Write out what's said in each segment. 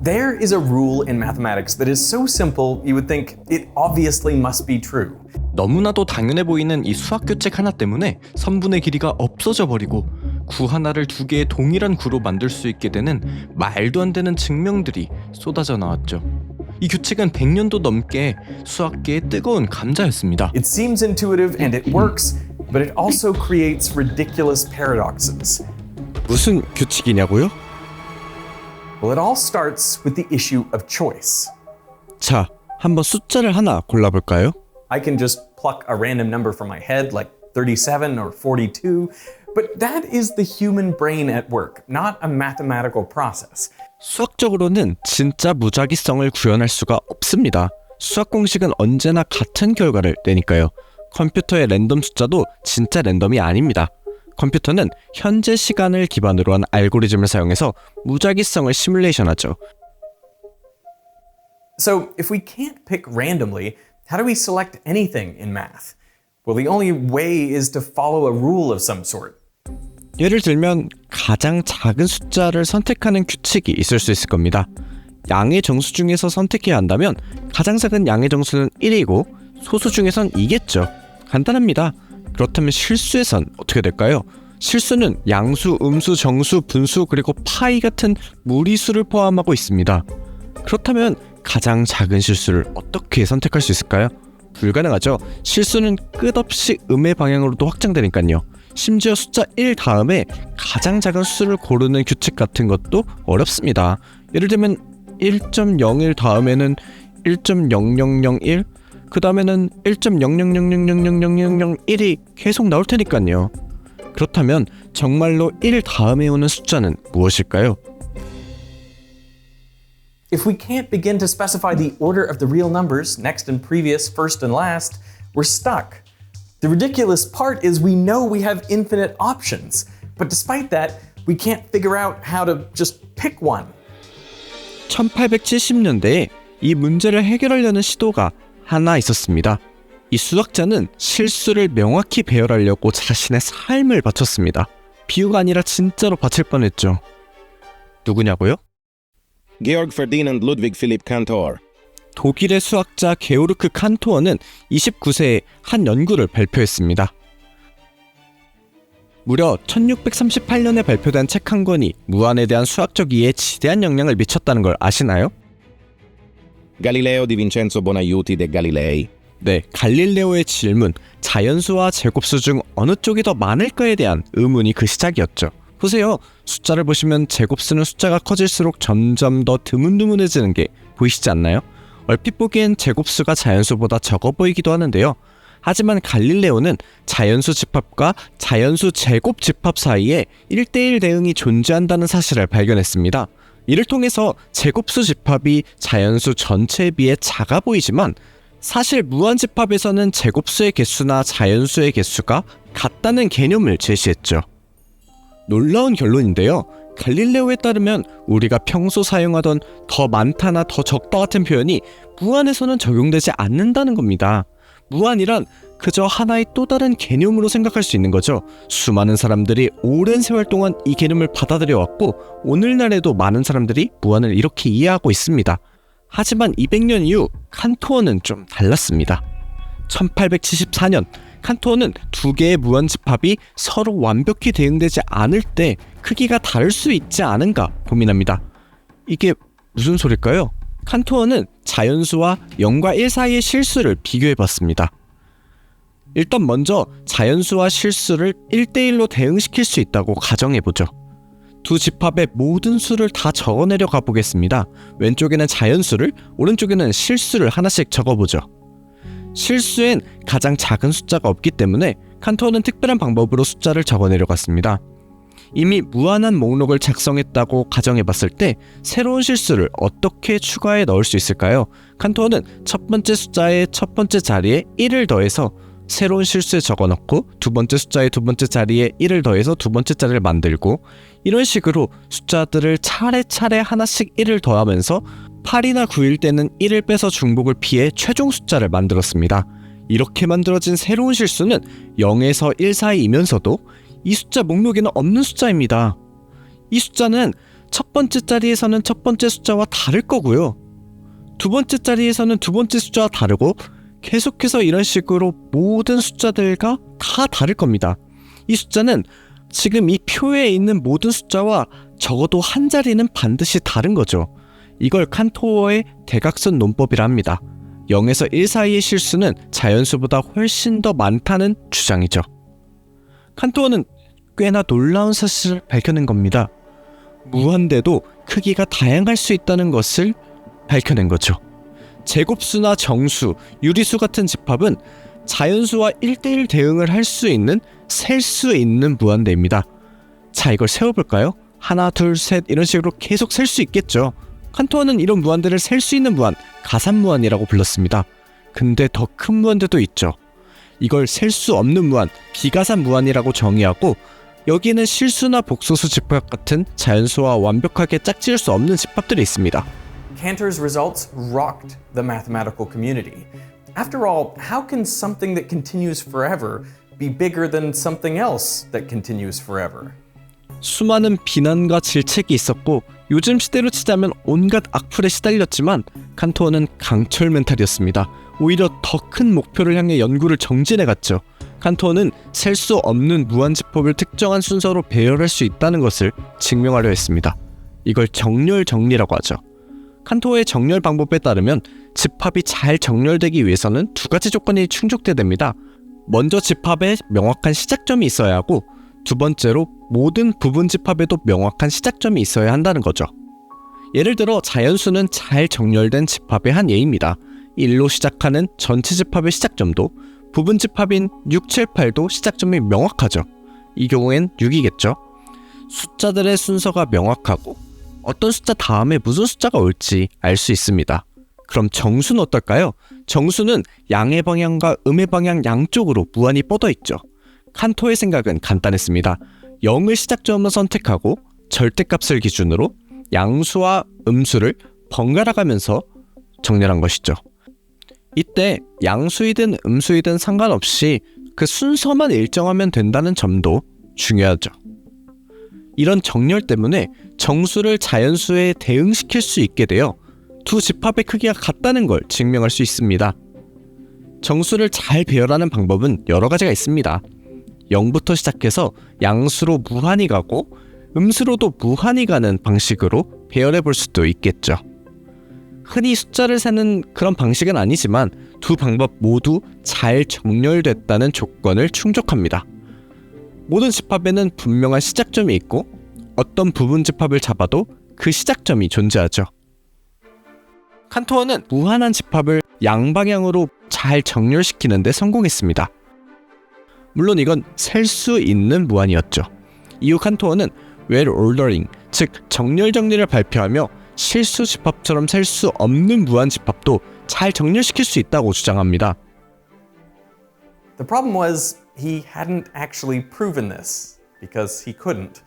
There is a rule in mathematics that is so simple you would think it obviously must be true. 너무나도 당연해 보이는 이 수학 규칙 하나 때문에 선분의 길이가 없어져 버리고 구 하나를 두 개의 동일한 구로 만들 수 있게 되는 말도 안 되는 증명들이 쏟아져 나왔죠. 이 규칙은 100년도 넘게 수학계의 뜨거운 감자였습니다. It seems intuitive and it works, but it also creates ridiculous paradoxes. 무슨 규칙이냐고요? Well, it all starts with the issue of choice. 자, 한번 숫자를 하나 골라볼까요? I can just pluck a random number from my head, like 37 or 42, but that is the human brain at work, not a mathematical process. 수학적으로는 진짜 무작위성을 구현할 수가 없습니다. 수학 공식은 언제나 같은 결과를 내니까요. 컴퓨터의 랜덤 숫자도 진짜 랜덤이 아닙니다. 컴퓨터는 현재 시간을 기반으로 한 알고리즘을 사용해서 무작위성을 시뮬레이션하죠. So if we can't pick randomly, how do we select anything in math? Well, the only way is to follow a rule of some sort. 예를 들면 가장 작은 숫자를 선택하는 규칙이 있을 수 있을 겁니다. 양의 정수 중에서 선택해야 한다면 가장 작은 양의 정수는 1이고 소수 중에선 2겠죠. 간단합니다. 그렇다면 실수에선 어떻게 될까요? 실수는 양수, 음수, 정수, 분수 그리고 파이 같은 무리수를 포함하고 있습니다. 그렇다면 가장 작은 실수를 어떻게 선택할 수 있을까요? 불가능하죠. 실수는 끝없이 음의 방향으로도 확장되니까요. 심지어 숫자 1 다음에 가장 작은 수를 고르는 규칙 같은 것도 어렵습니다. 예를 들면 1.01 다음에는 1.0001, 그 다음에는 1.0000000001이 계속 나올 테니까요. 그렇다면 정말로 1 다음에 오는 숫자는 무엇일까요? If we can't begin to specify the order of the real numbers, next and previous, first and last, we're stuck. The ridiculous part is we know we have infinite options, but despite that, we can't figure out how to just pick one. 1870년대에 이 문제를 해결하려는 시도가 하나 있었습니다. 이 수학자는 실수를 명확히 배열하려고 자신의 삶을 바쳤습니다. 비유가 아니라 진짜로 바칠 뻔했죠. 누구냐고요? Georg Ferdinand Ludwig Philipp Cantor. 독일의 수학자 게오르크 칸토어는 29세에 한 연구를 발표했습니다. 무려 1638년에 발표된 책 한 권이 무한에 대한 수학적 이해에 지대한 영향을 미쳤다는 걸 아시나요? Galileo di Vincenzo Bonaiuti de Galilei. 네, 갈릴레오의 질문, 자연수와 제곱수 중 어느 쪽이 더 많을까에 대한 의문이 그 시작이었죠. 보세요. 숫자를 보시면 제곱수는 숫자가 커질수록 점점 더 드문드문해지는 게 보이시지 않나요? 얼핏 보기엔 제곱수가 자연수보다 적어 보이기도 하는데요. 하지만 갈릴레오는 자연수 집합과 자연수 제곱 집합 사이에 1대1 대응이 존재한다는 사실을 발견했습니다. 이를 통해서 제곱수 집합이 자연수 전체에 비해 작아 보이지만 사실 무한집합에서는 제곱수의 개수나 자연수의 개수가 같다는 개념을 제시했죠. 놀라운 결론인데요. 갈릴레오에 따르면 우리가 평소 사용하던 더 많다나 더 적다 같은 표현이 무한에서는 적용되지 않는다는 겁니다. 무한이란 그저 하나의 또 다른 개념으로 생각할 수 있는 거죠. 수많은 사람들이 오랜 세월 동안 이 개념을 받아들여 왔고 오늘날에도 많은 사람들이 무한을 이렇게 이해하고 있습니다. 하지만 200년 이후 칸토어는 좀 달랐습니다. 1874년 칸토어는 두 개의 무한집합이 서로 완벽히 대응되지 않을 때 크기가 다를 수 있지 않은가 고민합니다. 이게 무슨 소릴까요? 칸토어는 자연수와 0과 1 사이의 실수를 비교해봤습니다. 일단 먼저 자연수와 실수를 1대1로 대응시킬 수 있다고 가정해보죠. 두 집합의 모든 수를 다 적어내려 가보겠습니다. 왼쪽에는 자연수를, 오른쪽에는 실수를 하나씩 적어보죠. 실수엔 가장 작은 숫자가 없기 때문에 칸토어는 특별한 방법으로 숫자를 적어내려갔습니다. 이미 무한한 목록을 작성했다고 가정해봤을 때 새로운 실수를 어떻게 추가해 넣을 수 있을까요? 칸토어는 첫 번째 숫자의 첫 번째 자리에 1을 더해서 새로운 실수에 적어넣고 두 번째 숫자의 두 번째 자리에 1을 더해서 두 번째 자리를 만들고 이런 식으로 숫자들을 차례차례 하나씩 1을 더하면서 8이나 9일 때는 1을 빼서 중복을 피해 최종 숫자를 만들었습니다. 이렇게 만들어진 새로운 실수는 0에서 1 사이이면서도 이 숫자 목록에는 없는 숫자입니다. 이 숫자는 첫 번째 자리에서는 첫 번째 숫자와 다를 거고요. 두 번째 자리에서는 두 번째 숫자와 다르고 계속해서 이런 식으로 모든 숫자들과 다 다를 겁니다. 이 숫자는 지금 이 표에 있는 모든 숫자와 적어도 한 자리는 반드시 다른 거죠. 이걸 칸토어의 대각선 논법이라 합니다. 0에서 1 사이의 실수는 자연수보다 훨씬 더 많다는 주장이죠. 칸토어는 꽤나 놀라운 사실을 밝혀낸 겁니다. 무한대도 크기가 다양할 수 있다는 것을 밝혀낸 거죠. 제곱수나 정수, 유리수 같은 집합은 자연수와 1대1 대응을 할 수 있는 셀 수 있는 무한대입니다. 자, 이걸 세워볼까요? 하나, 둘, 셋 이런 식으로 계속 셀 수 있겠죠. 칸토어는 이런 무한대를 셀 수 있는 무한, 가산무한이라고 불렀습니다. 근데 더 큰 무한대도 있죠. 이걸 셀 수 없는 무한, 비가산무한이라고 정의하고 여기에는 실수나 복소수 집합 같은 자연수와 완벽하게 짝지을 수 없는 집합들이 있습니다. Cantor's results rocked the mathematical community. After all, how can something that continues forever be bigger than something else that continues forever? 수많은 비난과 질책이 있었고 요즘 시대로 치자면 온갖 악플에 시달렸지만 칸토어는 강철 멘탈이었습니다. 오히려 더 큰 목표를 향해 연구를 정진해갔죠. 칸토어는 셀 수 없는 무한집합을 특정한 순서로 배열할 수 있다는 것을 증명하려 했습니다. 이걸 정렬 정리라고 하죠. 칸토어의 정렬 방법에 따르면 집합이 잘 정렬되기 위해서는 두 가지 조건이 충족돼야 됩니다. 먼저 집합에 명확한 시작점이 있어야 하고 두 번째로 모든 부분 집합에도 명확한 시작점이 있어야 한다는 거죠. 예를 들어 자연수는 잘 정렬된 집합의 한 예입니다. 1로 시작하는 전체 집합의 시작점도 부분 집합인 6, 7, 8도 시작점이 명확하죠. 이 경우엔 6이겠죠. 숫자들의 순서가 명확하고 어떤 숫자 다음에 무슨 숫자가 올지 알 수 있습니다. 그럼 정수는 어떨까요? 정수는 양의 방향과 음의 방향 양쪽으로 무한히 뻗어 있죠. 칸토의 생각은 간단했습니다. 0을 시작점으로 선택하고 절대값을 기준으로 양수와 음수를 번갈아 가면서 정렬한 것이죠. 이때 양수이든 음수이든 상관없이 그 순서만 일정하면 된다는 점도 중요하죠. 이런 정렬 때문에 정수를 자연수에 대응시킬 수 있게 되어 두 집합의 크기가 같다는 걸 증명할 수 있습니다. 정수를 잘 배열하는 방법은 여러 가지가 있습니다. 0부터 시작해서 양수로 무한히 가고 음수로도 무한히 가는 방식으로 배열해 볼 수도 있겠죠. 흔히 숫자를 세는 그런 방식은 아니지만 두 방법 모두 잘 정렬됐다는 조건을 충족합니다. 모든 집합에는 분명한 시작점이 있고 어떤 부분 집합을 잡아도 그 시작점이 존재하죠. 칸토어는 무한한 집합을 양방향으로 잘 정렬시키는 데 성공했습니다. 물론 이건 셀 수 있는 무한이었죠. 이후 칸토어는 well ordering, 즉 정렬 정리를 발표하며 실수 집합처럼 셀 수 없는 무한 집합도 잘 정렬시킬 수 있다고 주장합니다. The problem was he hadn't actually proven this because he couldn't.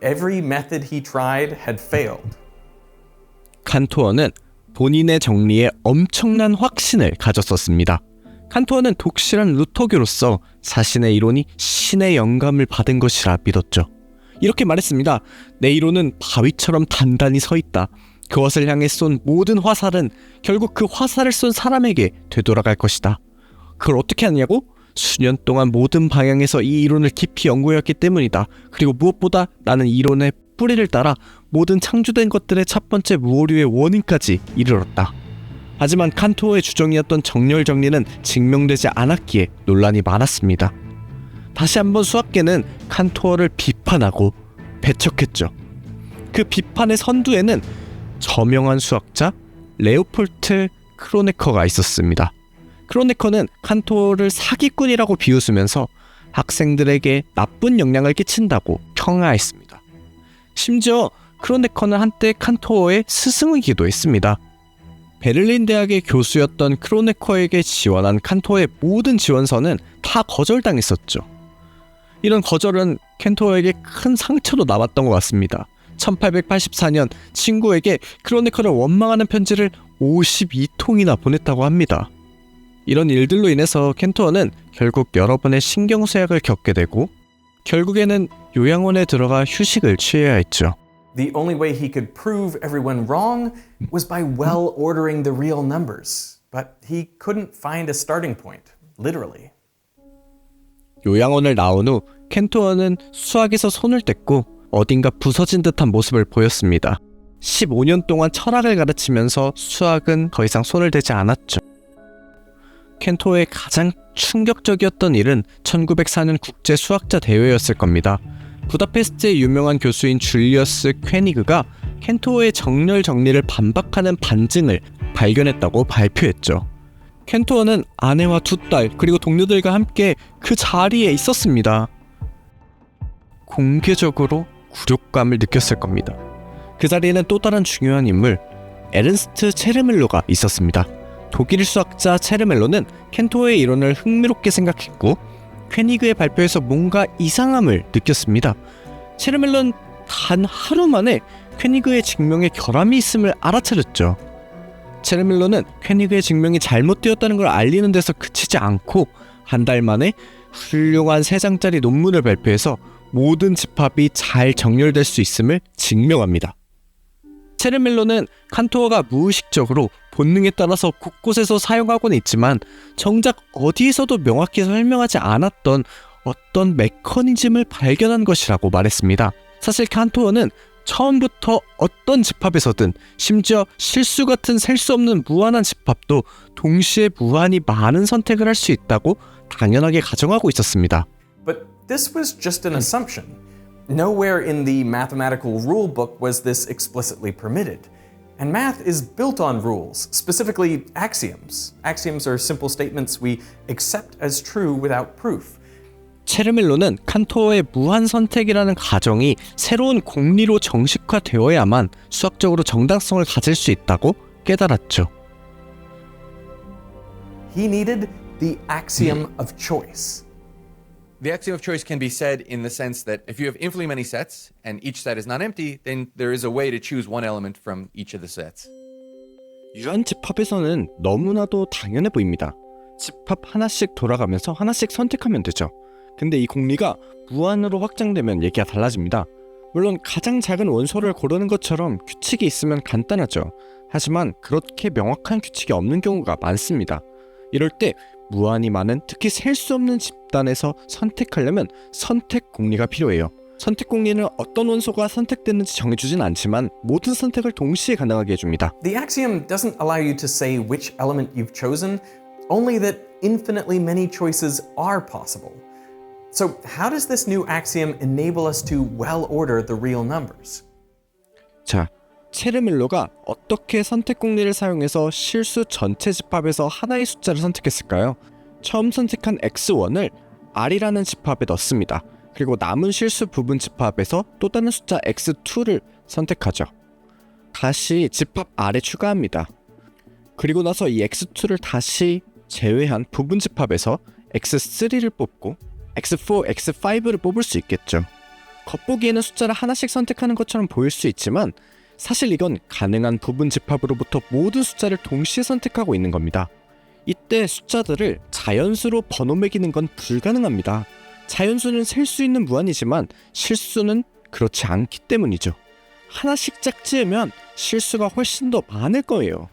Every method he tried had failed. 칸토어는 본인의 정리에 엄청난 확신을 가졌었습니다. 칸토어는 독실한 루터교로서 자신의 이론이 신의 영감을 받은 것이라 믿었죠. 이렇게 말했습니다. 내 이론은 바위처럼 단단히 서 있다. 그것을 향해 쏜 모든 화살은 결국 그 화살을 쏜 사람에게 되돌아갈 것이다. 그걸 어떻게 하냐고? 수년 동안 모든 방향에서 이 이론을 깊이 연구해왔기 때문이다. 그리고 무엇보다 나는 이론의 뿌리를 따라 모든 창조된 것들의 첫 번째 무오류의 원인까지 이르렀다. 하지만 칸토어의 주장이었던 정렬 정리는 증명되지 않았기에 논란이 많았습니다. 다시 한번 수학계는 칸토어를 비판하고 배척했죠. 그 비판의 선두에는 저명한 수학자 레오폴트 크로네커가 있었습니다. 크로네커는 칸토어를 사기꾼이라고 비웃으면서 학생들에게 나쁜 영향을 끼친다고 평하했습니다. 심지어 크로네커는 한때 칸토어의 스승이기도 했습니다. 베를린 대학의 교수였던 크로네커에게 지원한 칸토어의 모든 지원서는 다 거절당했었죠. 이런 거절은 칸토어에게 큰 상처로 남았던 것 같습니다. 1884년 친구에게 크로네커를 원망하는 편지를 52통이나 보냈다고 합니다. 이런 일들로 인해서 칸토어는 결국 여러 번의 신경쇠약을 겪게 되고 결국에는 요양원에 들어가 휴식을 취해야 했죠. The only way he could prove everyone wrong was by well ordering the real numbers. But he couldn't find a starting point, literally. 요양원을 나온 후 켄토어는 수학에서 손을 뗐고 어딘가 부서진 듯한 모습을 보였습니다. 15년 동안 철학을 가르치면서 수학은 더 이상 손을 대지 않았죠. 켄토어의 가장 충격적이었던 일은 1904년 국제 수학자 대회였을 겁니다. 부다페스트의 유명한 교수인 줄리어스 퀘니그가 켄토어의 정렬 정리를 반박하는 반증을 발견했다고 발표했죠. 켄토어는 아내와 두 딸 그리고 동료들과 함께 그 자리에 있었습니다. 공개적으로 굴욕감을 느꼈을 겁니다. 그 자리에는 또 다른 중요한 인물 에른스트 체르멜로가 있었습니다. 독일 수학자 체르멜로는 켄토어의 이론을 흥미롭게 생각했고 퀘니그의 발표에서 뭔가 이상함을 느꼈습니다. 체르멜로는 단 하루 만에 퀘니그의 증명에 결함이 있음을 알아차렸죠. 체르멜로는 퀘니그의 증명이 잘못되었다는 걸 알리는 데서 그치지 않고 한 달 만에 훌륭한 3장짜리 논문을 발표해서 모든 집합이 잘 정렬될 수 있음을 증명합니다. 체르멜로는 칸토어가 무의식적으로 본능에 따라서 곳곳에서 사용하고는 있지만 정작 어디에서도 명확히 설명하지 않았던 어떤 메커니즘을 발견한 것이라고 말했습니다. 사실 칸토어는 처음부터 어떤 집합에서든 심지어 실수 같은 셀 수 없는 무한한 집합도 동시에 무한히 많은 선택을 할 수 있다고 당연하게 가정하고 있었습니다. But this was just an assumption. Nowhere in the mathematical rule book was this explicitly permitted. And math is built on rules, specifically axioms. Axioms are simple statements we accept as true without proof. 체르멜로는 칸토어의 무한 선택이라는 가정이 새로운 공리로 정식화되어야만 수학적으로 정당성을 가질 수 있다고 깨달았죠. He needed the axiom of choice. The axiom of choice can be said in the sense that if you have infinitely many sets and each set is not empty, then there is a way to choose one element from each of the sets. 유한 집합에서는 너무나도 당연해 보입니다. 집합 하나씩 돌아가면서 하나씩 선택하면 되죠. 근데 이 공리가 무한으로 확장되면 얘기가 달라집니다. 물론 가장 작은 원소를 고르는 것처럼 규칙이 있으면 간단하죠. 하지만 그렇게 명확한 규칙이 없는 경우가 많습니다. 이럴 때 무한히 많은, 특히 셀 수 없는 집단에서 선택하려면 선택 공리가 필요해요. 선택 공리는 어떤 원소가 선택됐는지 정해주진 않지만 모든 선택을 동시에 가능하게 해줍니다. The axiom doesn't allow you to say which element you've chosen, only that infinitely many choices are possible. So how does this new axiom enable us to well order the real numbers? 자, 체르멜로가 어떻게 선택 공리를 사용해서 실수 전체 집합에서 하나의 숫자를 선택했을까요? 처음 선택한 x1을 r이라는 집합에 넣습니다. 그리고 남은 실수 부분 집합에서 또 다른 숫자 x2를 선택하죠. 다시 집합 r에 추가합니다. 그리고 나서 이 x2를 다시 제외한 부분 집합에서 x3를 뽑고 x4, x5를 뽑을 수 있겠죠. 겉보기에는 숫자를 하나씩 선택하는 것처럼 보일 수 있지만 사실 이건 가능한 부분 집합으로부터 모든 숫자를 동시에 선택하고 있는 겁니다. 이때 숫자들을 자연수로 번호 매기는 건 불가능합니다. 자연수는 셀 수 있는 무한이지만 실수는 그렇지 않기 때문이죠. 하나씩 짝지으면 실수가 훨씬 더 많을 거예요.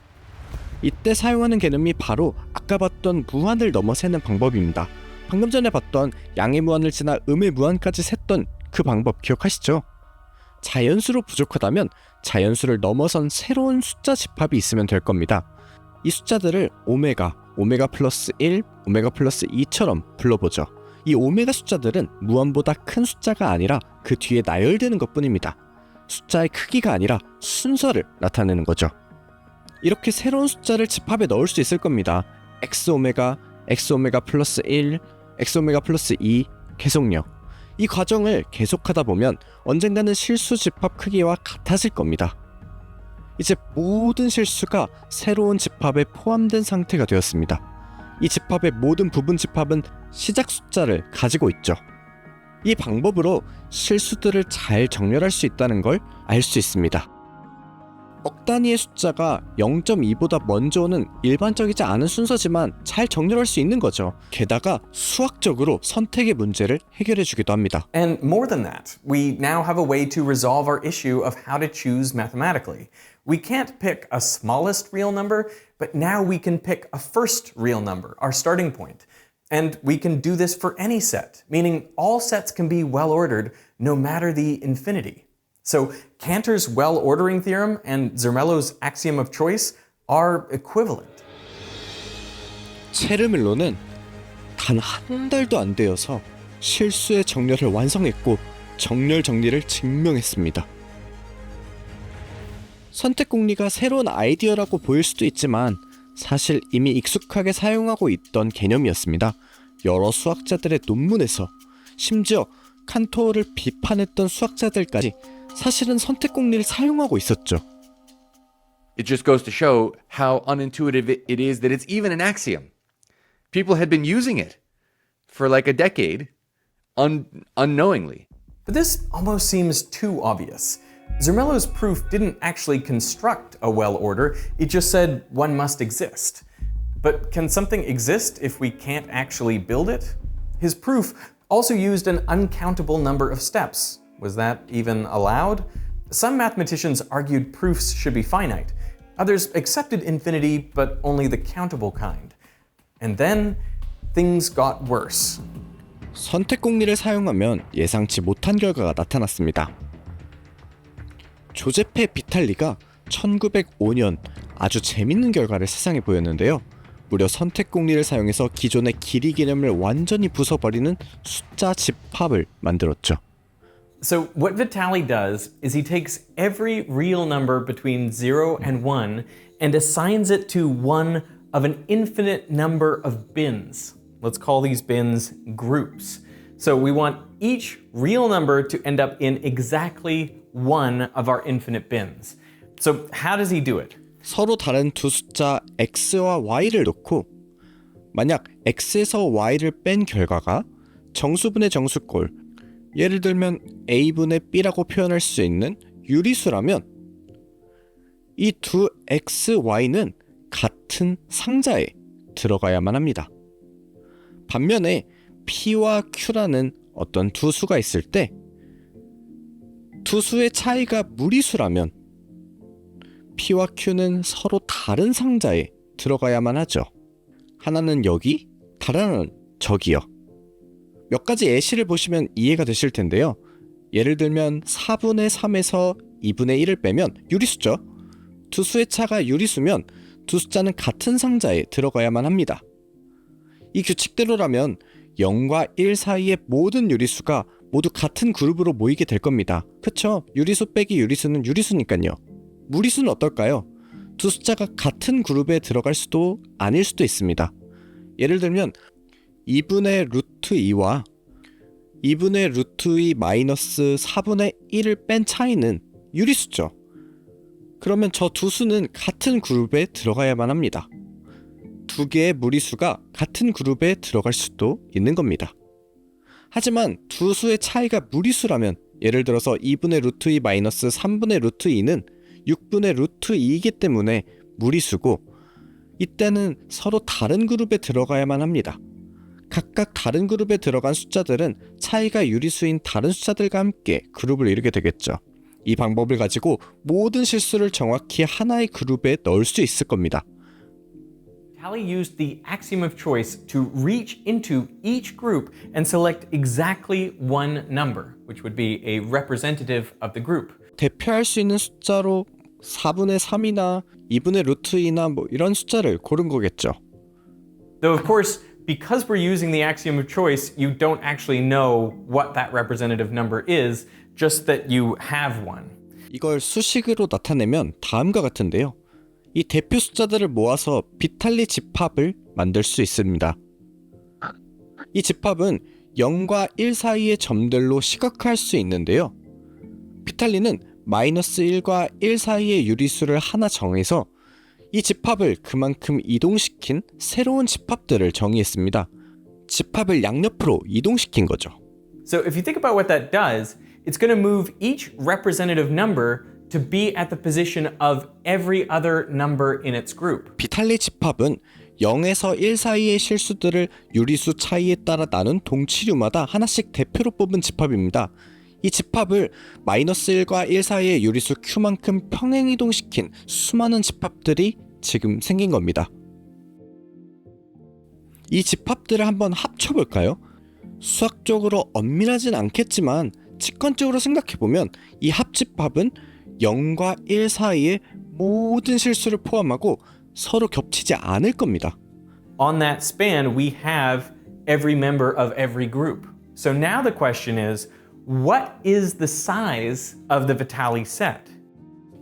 이때 사용하는 개념이 바로 아까 봤던 무한을 넘어 세는 방법입니다. 방금 전에 봤던 양의 무한을 지나 음의 무한까지 셌던 그 방법 기억하시죠? 자연수로 부족하다면 자연수를 넘어선 새로운 숫자 집합이 있으면 될 겁니다. 이 숫자들을 오메가 플러스 1, 오메가 플러스 2처럼 불러보죠. 이 오메가 숫자들은 무한보다 큰 숫자가 아니라 그 뒤에 나열되는 것뿐입니다. 숫자의 크기가 아니라 순서를 나타내는 거죠. 이렇게 새로운 숫자를 집합에 넣을 수 있을 겁니다. x오메가 플러스 1, x오메가 플러스 2, 계속요. 이 과정을 계속하다 보면 언젠가는 실수 집합 크기와 같아질 겁니다. 이제 모든 실수가 새로운 집합에 포함된 상태가 되었습니다. 이 집합의 모든 부분 집합은 시작 숫자를 가지고 있죠. 이 방법으로 실수들을 잘 정렬할 수 있다는 걸 알 수 있습니다. 억 단위의 숫자가 0.2보다 먼저 오는 일반적이지 않은 순서지만 잘 정렬할 수 있는 거죠. 게다가 수학적으로 선택의 문제를 해결해 주기도 합니다. And more than that, we now have a way to resolve our issue of how to choose mathematically. We can't pick a smallest real number, but now we can pick a first real number, our starting point. And we can do this for any set, meaning all sets can be well ordered no matter the infinity. So Cantor's well-ordering theorem and Zermelo's axiom of choice are equivalent. 체르밀로는 단 한 달도 안 되어서 실수의 정렬을 완성했고 정렬 정리를 증명했습니다. 선택 공리가 새로운 아이디어라고 보일 수도 있지만 사실 이미 익숙하게 사용하고 있던 개념이었습니다. 여러 수학자들의 논문에서 심지어 칸토어를 비판했던 수학자들까지 사실은 선택 공리를 사용하고 있었죠. It just goes to show how unintuitive it is that it's even an axiom. People had been using it for like a decade unknowingly. But this almost seems too obvious. Zermelo's proof didn't actually construct a well order, it just said one must exist. But can something exist if we can't actually build it? His proof also used an uncountable number of steps. Was that even allowed? Some mathematicians argued proofs should be finite. Others accepted infinity, but only the countable kind. And then things got worse. 선택 공리를 사용하면 예상치 못한 결과가 나타났습니다. 조제페 비탈리가 1905년 아주 재밌는 결과를 세상에 보였는데요. 무려 선택 공리를 사용해서 기존의 길이 개념을 완전히 부숴버리는 숫자 집합을 만들었죠. So what Vitali does is he takes every real number between 0 and 1 and assigns it to one of an infinite number of bins. Let's call these bins groups. So we want each real number to end up in exactly one of our infinite bins. So how does he do it? 서로 다른 두 숫자 x와 y를 놓고 만약 x에서 y를 뺀 결과가 정수분의 정수꼴, 예를 들면 a분의 b라고 표현할 수 있는 유리수라면 이 두 x, y는 같은 상자에 들어가야만 합니다. 반면에 p와 q라는 어떤 두 수가 있을 때 두 수의 차이가 무리수라면 p와 q는 서로 다른 상자에 들어가야만 하죠. 하나는 여기, 다른 하나는 저기요. 몇 가지 예시를 보시면 이해가 되실 텐데요. 예를 들면 4분의 3에서 2분의 1을 빼면 유리수죠. 두 수의 차가 유리수면 두 숫자는 같은 상자에 들어가야만 합니다. 이 규칙대로라면 0과 1 사이의 모든 유리수가 모두 같은 그룹으로 모이게 될 겁니다. 그쵸? 유리수 빼기 유리수는 유리수니까요. 무리수는 어떨까요? 두 숫자가 같은 그룹에 들어갈 수도 아닐 수도 있습니다. 예를 들면 2분의 루트 2와 2분의 루트 2 마이너스 4분의 1을 뺀 차이는 유리수죠. 그러면 저 두 수는 같은 그룹에 들어가야만 합니다. 두 개의 무리수가 같은 그룹에 들어갈 수도 있는 겁니다. 하지만 두 수의 차이가 무리수라면 예를 들어서 2분의 루트 2 마이너스 3분의 루트 2는 6분의 루트 2이기 때문에 무리수고 이때는 서로 다른 그룹에 들어가야만 합니다. 각각 다른 그룹에 들어간 숫자들은 차이가 유리수인 다른 숫자들과 함께 그룹을 이루게 되겠죠. 이 방법을 가지고 모든 실수를 정확히 하나의 그룹에 넣을 수 있을 겁니다. Vitali used the axiom of choice to reach into each group and select exactly one number, which would be a representative of the group. 대표할 수 있는 숫자로 4분의 3이나 2분의 루트 2나 뭐 이런 숫자를 고른 거겠죠. Though of course, because we're using the axiom of choice, you don't actually know what that representative number is, just that you have one. 이걸 수식으로 나타내면 다음과 같은데요. 이 대표 숫자들을 모아서 비탈리 집합을 만들 수 있습니다. 이 집합은 0과 1 사이의 점들로 시각화할 수 있는데요. 비탈리는 마이너스 1과 1 사이의 유리수를 하나 정해서 이 집합을 그만큼 이동시킨 새로운 집합들을 정의했습니다. 집합을 양옆으로 이동시킨 거죠. So if you think about what that does, it's going to move each representative number to be at the position of every other number in its group. 비탈리 집합은 0에서 1 사이의 실수들을 유리수 차이에 따라 나눈 동치류마다 하나씩 대표로 뽑은 집합입니다. 이 집합을 -1과 1 사이의 유리수 Q만큼 평행이동시킨 수많은 집합들이 지금 생긴 겁니다. 이 집합들을 한번 합쳐볼까요? 수학적으로 엄밀하진 않겠지만 직관적으로 생각해보면 이 합집합은 0과 1 사이의 모든 실수를 포함하고 서로 겹치지 않을 겁니다. On that span, we have every member of every group. So now the question is, what is the size of the Vitali set?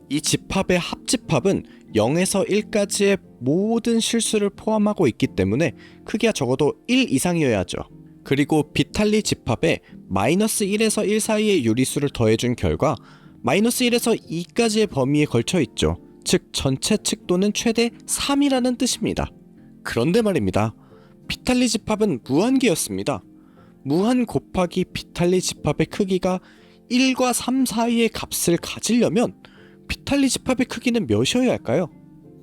이 집합의 합집합은 0에서 1까지의 모든 실수를 포함하고 있기 때문에 크기가 적어도 1 이상이어야죠. 그리고 비탈리 집합에 -1에서 1 사이의 유리수를 더해준 결과 -1에서 2까지의 범위에 걸쳐 있죠. 즉 전체 칙도는 최대 3이라는 뜻입니다. 그런데 말입니다. 비탈리 집합은 무한계였습니다. 무한 곱하기 비탈리 집합의 크기가 1과 3 사이의 값을 가지려면 비탈리 집합의 크기는 몇이어야 할까요?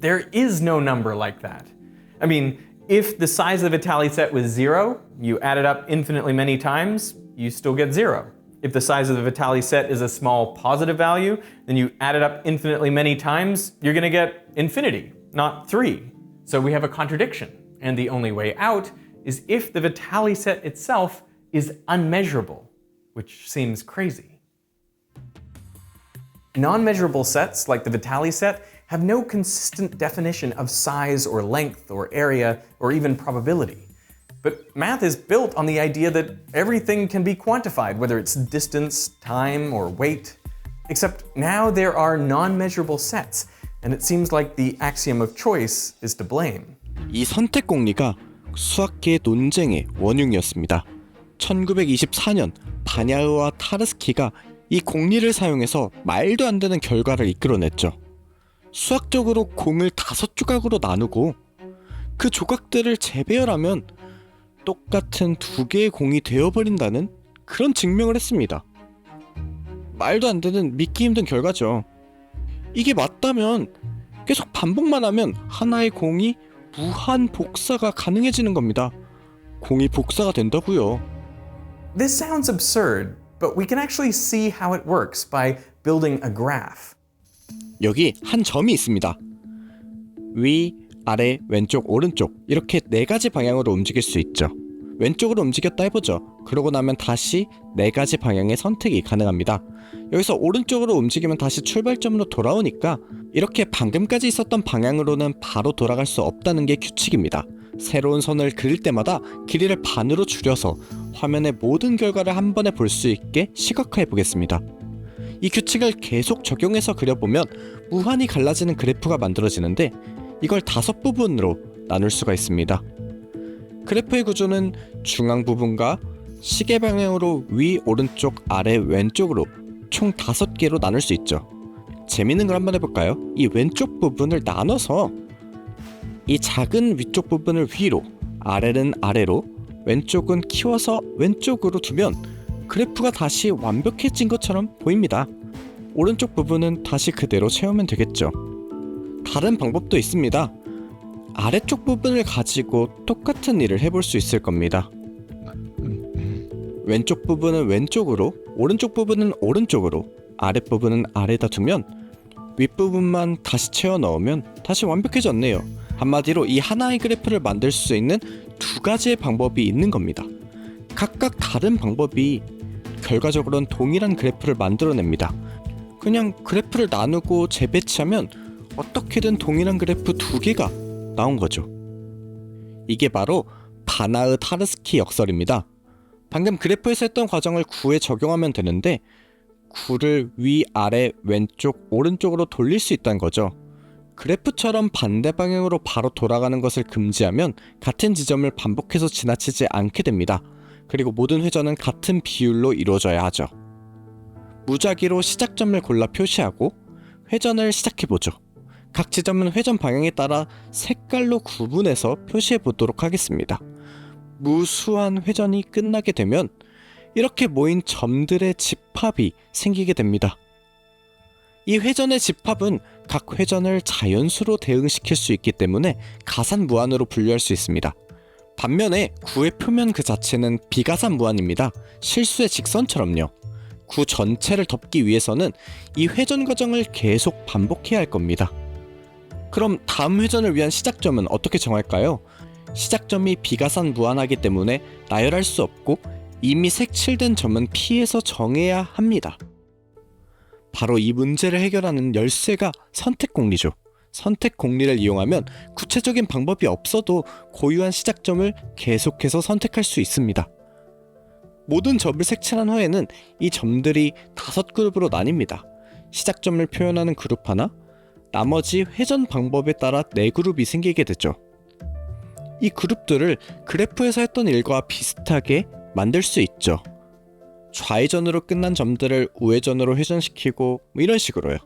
There is no number like that. I mean, if the size of the Vitali set was 0, you add it up infinitely many times, you still get 0. If the size of the Vitali set is a small positive value, then you add it up infinitely many times, you're going to get infinity, not 3. So we have a contradiction. And the only way out is if the Vitali set itself is unmeasurable, which seems crazy. Non-measurable sets, like the Vitali set, have no consistent definition of size or length or area or even probability. But math is built on the idea that everything can be quantified, whether it's distance, time, or weight. Except now there are non-measurable sets, and it seems like the axiom of choice is to blame. 이 선택 공리가 수학계의 논쟁의 원흉이었습니다. 1924년 바냐흐와 타르스키가 이 공리를 사용해서 말도 안 되는 결과를 이끌어냈죠. 수학적으로 공을 5조각으로 나누고 그 조각들을 재배열하면 똑같은 2개의 공이 되어버린다는 그런 증명을 했습니다. 말도 안 되는 믿기 힘든 결과죠. 이게 맞다면 계속 반복만 하면 하나의 공이 무한 복사가 가능해지는 겁니다. 공이 복사가 된다고요. This sounds absurd, but we can actually see how it works by building a graph. 여기 한 점이 있습니다. 위, 아래, 왼쪽, 오른쪽 이렇게 4가지 방향으로 움직일 수 있죠. 왼쪽으로 움직였다 해보죠. 그러고 나면 다시 4가지 방향의 선택이 가능합니다. 여기서 오른쪽으로 움직이면 다시 출발점으로 돌아오니까 이렇게 방금까지 있었던 방향으로는 바로 돌아갈 수 없다는 게 규칙입니다. 새로운 선을 그릴 때마다 길이를 반으로 줄여서 화면의 모든 결과를 한 번에 볼 수 있게 시각화해 보겠습니다. 이 규칙을 계속 적용해서 그려보면 무한히 갈라지는 그래프가 만들어지는데 이걸 5부분으로 나눌 수가 있습니다. 그래프의 구조는 중앙 부분과 시계 방향으로 위, 오른쪽, 아래, 왼쪽으로 총 5개로 나눌 수 있죠. 재밌는 걸 한번 해볼까요? 이 왼쪽 부분을 나눠서 이 작은 위쪽 부분을 위로, 아래는 아래로, 왼쪽은 키워서 왼쪽으로 두면 그래프가 다시 완벽해진 것처럼 보입니다. 오른쪽 부분은 다시 그대로 채우면 되겠죠. 다른 방법도 있습니다. 아래쪽 부분을 가지고 똑같은 일을 해볼 수 있을 겁니다. 왼쪽 부분은 왼쪽으로, 오른쪽 부분은 오른쪽으로, 아랫부분은 아래다 두면 윗부분만 다시 채워 넣으면 다시 완벽해졌네요. 한마디로 이 하나의 그래프를 만들 수 있는 2가지의 방법이 있는 겁니다. 각각 다른 방법이 결과적으로는 동일한 그래프를 만들어냅니다. 그냥 그래프를 나누고 재배치하면 어떻게든 동일한 그래프 2개가 나온 거죠. 이게 바로 바나흐 타르스키 역설입니다. 방금 그래프에서 했던 과정을 구에 적용하면 되는데 구를 위, 아래, 왼쪽, 오른쪽으로 돌릴 수 있다는 거죠. 그래프처럼 반대 방향으로 바로 돌아가는 것을 금지하면 같은 지점을 반복해서 지나치지 않게 됩니다. 그리고 모든 회전은 같은 비율로 이루어져야 하죠. 무작위로 시작점을 골라 표시하고 회전을 시작해보죠. 각 지점은 회전 방향에 따라 색깔로 구분해서 표시해 보도록 하겠습니다. 무수한 회전이 끝나게 되면 이렇게 모인 점들의 집합이 생기게 됩니다. 이 회전의 집합은 각 회전을 자연수로 대응시킬 수 있기 때문에 가산무한으로 분류할 수 있습니다. 반면에 구의 표면 그 자체는 비가산무한입니다. 실수의 직선처럼요. 구 전체를 덮기 위해서는 이 회전 과정을 계속 반복해야 할 겁니다. 그럼 다음 회전을 위한 시작점은 어떻게 정할까요? 시작점이 비가산무한하기 때문에 나열할 수 없고 이미 색칠된 점은 피해서 정해야 합니다. 바로 이 문제를 해결하는 열쇠가 선택공리죠. 선택공리를 이용하면 구체적인 방법이 없어도 고유한 시작점을 계속해서 선택할 수 있습니다. 모든 점을 색칠한 후에는 이 점들이 5그룹으로 나뉩니다. 시작점을 표현하는 그룹 하나, 나머지 회전 방법에 따라 4그룹이 생기게 되죠. 이 그룹들을 그래프에서 했던 일과 비슷하게 만들 수 있죠. 좌회전으로 끝난 점들을 우회전으로 회전시키고 이런 식으로요.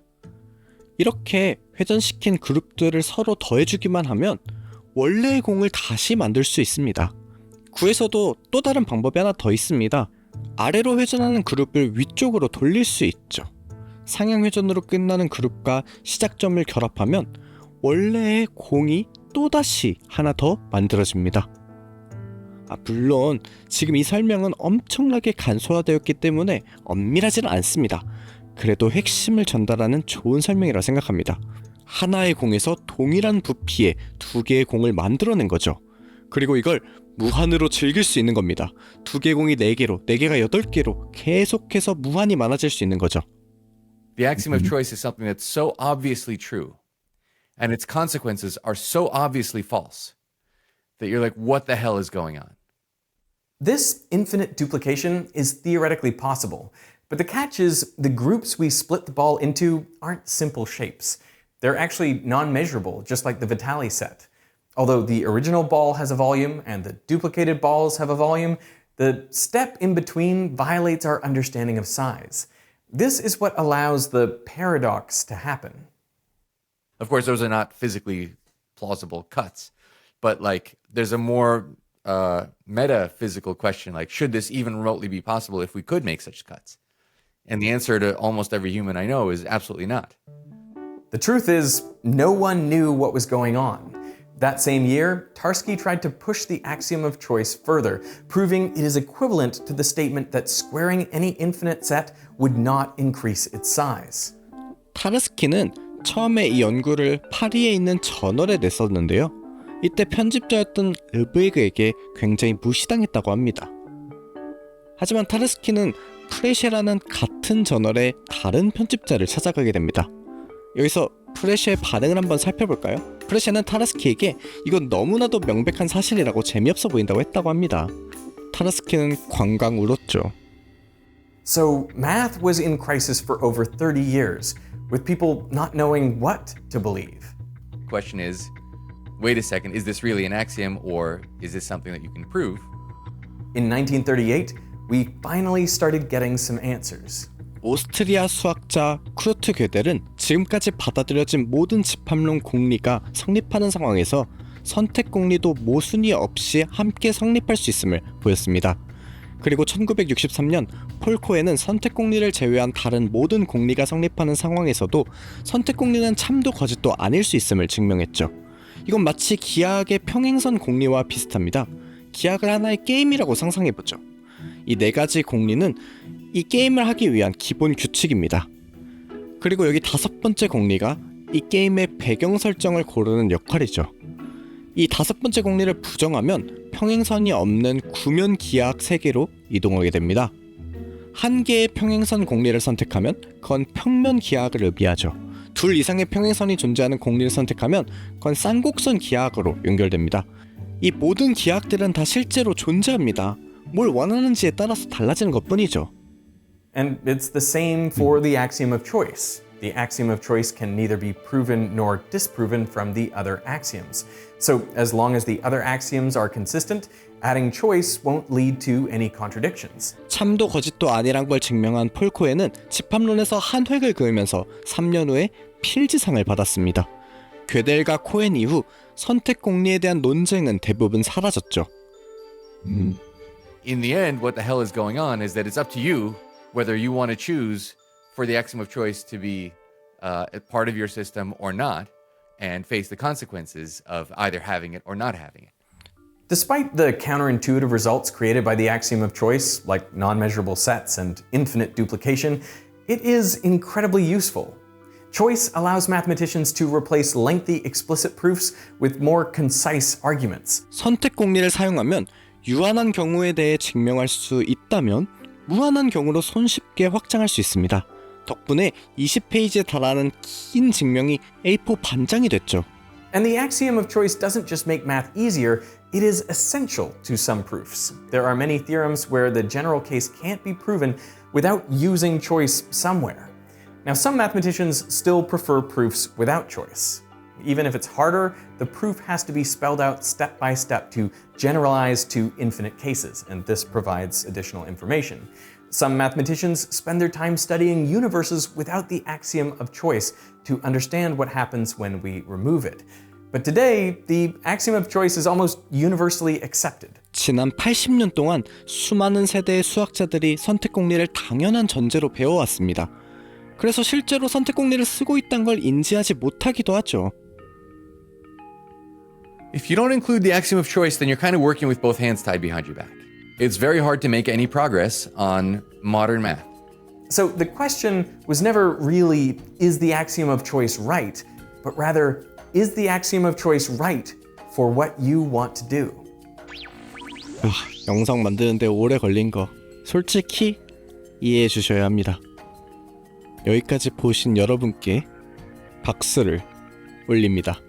이렇게 회전시킨 그룹들을 서로 더해주기만 하면 원래의 공을 다시 만들 수 있습니다. 구에서도 또 다른 방법이 하나 더 있습니다. 아래로 회전하는 그룹을 위쪽으로 돌릴 수 있죠. 상향 회전으로 끝나는 그룹과 시작점을 결합하면 원래의 공이 또다시 하나 더 만들어집니다. 물론 지금 이 설명은 엄청나게 간소화되었기 때문에 엄밀하지는 않습니다. 그래도 핵심을 전달하는 좋은 설명이라고 생각합니다. 하나의 공에서 동일한 부피의 2개의 공을 만들어낸 거죠. 그리고 이걸 무한으로 즐길 수 있는 겁니다. 2개의 공이 4개로, 4개가 8개로 계속해서 무한히 많아질 수 있는 거죠. The axiom of choice is something that's so obviously true, and its consequences are so obviously false, that you're like, what the hell is going on? This infinite duplication is theoretically possible, but the catch is the groups we split the ball into aren't simple shapes. They're actually non-measurable, just like the Vitali set. Although the original ball has a volume and the duplicated balls have a volume, the step in between violates our understanding of size. This is what allows the paradox to happen. Of course, those are not physically plausible cuts, but like there's a more metaphysical question, like should this even remotely be possible if we could make such cuts? And the answer to almost every human I know is absolutely not. The truth is, no one knew what was going on. That same year, Tarski tried to push the axiom of choice further, proving it is equivalent to the statement that squaring any infinite set would not increase its size. 타르스키는 처음에 이 연구를 파리에 있는 저널에 냈었는데요. 이때 편집자였던 르브에그에게 굉장히 무시당했다고 합니다. 하지만 타르스키는 프레셰라는 같은 저널의 다른 편집자를 찾아가게 됩니다. 여기서 프레셰의 반응을 한번 살펴볼까요? 프레셰는 타르스키에게 이건 너무나도 명백한 사실이라고 재미없어 보인다고 했다고 합니다. 타르스키는 광광 울었죠. So math was in crisis for over 30 years, with people not knowing what to believe. Question is, wait a second, is this really an axiom or is this something that you can prove? In 1938, we finally started getting some answers. 오스트리아 수학자 쿠르트 gödel은 지금까지 받아들여진 모든 집합론 공리가 성립하는 상황에서 선택 공리도 모순이 없이 함께 성립할 수 있음을 보였습니다. 그리고 1963년 폴 코엔은 선택 공리를 제외한 다른 모든 공리가 성립하는 상황에서도 선택 공리는 참도 거짓도 아닐 수 있음을 증명했죠. 이건 마치 기하학의 평행선 공리와 비슷합니다. 기하학을 하나의 게임이라고 상상해보죠. 이 4가지 공리는 이 게임을 하기 위한 기본 규칙입니다. 그리고 여기 5번째 공리가 이 게임의 배경 설정을 고르는 역할이죠. 이 5번째 공리를 부정하면 평행선이 없는 구면 기하학 세계로 이동하게 됩니다. 한 개의 평행선 공리를 선택하면 그건 평면 기하학을 의미하죠. 2 이상의 평행선이 존재하는 공리를 선택하면 그건 쌍곡선 기하학으로 연결됩니다. 이 모든 기하학들은 다 실제로 존재합니다. 뭘 원하는지에 따라서 달라지는 것뿐이죠. And it's the same for the axiom of choice. The axiom of choice can neither be proven nor disproven from the other axioms. So as long as the other axioms are consistent, adding choice won't lead to any contradictions. 참도 거짓도 아니란 걸 증명한 폴 코엔은 집합론에서 한 획을 그으면서 3년 후에 필지상을 받았습니다. gödel과 코엔 이후 선택 공리에 대한 논쟁은 대부분 사라졌죠. In the end, what the hell is going on is that it's up to you whether you want to choose for the axiom of choice to be part of your system or not, and face the consequences of either having it or not having it. Despite the counterintuitive results created by the axiom of choice, like non-measurable sets and infinite duplication, it is incredibly useful. Choice allows mathematicians to replace lengthy explicit proofs with more concise arguments. 선택 공리를 사용하면 유한한 경우에 대해 증명할 수 있다면 무한한 경우로 손쉽게 확장할 수 있습니다. 덕분에 20페이지에 달하는 긴 증명이 A4 반장이 됐죠. And the axiom of choice doesn't just make math easier, it is essential to some proofs. There are many theorems where the general case can't be proven without using choice somewhere. Now, some mathematicians still prefer proofs without choice. Even if it's harder, the proof has to be spelled out step by step to generalize to infinite cases, and this provides additional information. Some mathematicians spend their time studying universes without the axiom of choice to understand what happens when we remove it. But today, the axiom of choice is almost universally accepted. 지난 80년 동안 수많은 세대의 수학자들이 선택 공리를 당연한 전제로 배워왔습니다. 그래서 실제로 선택 공리를 쓰고 있다는 걸 인지하지 못하기도 하죠. If you don't include the axiom of choice, then you're kind of working with both hands tied behind your back. It's very hard to make any progress on modern math. So the question was never really, is the axiom of choice right? But rather, is the axiom of choice right for what you want to do? 영상 만드는데 오래 걸린 거 솔직히 이해해 주셔야 합니다. 여기까지 보신 여러분께 박수를 올립니다.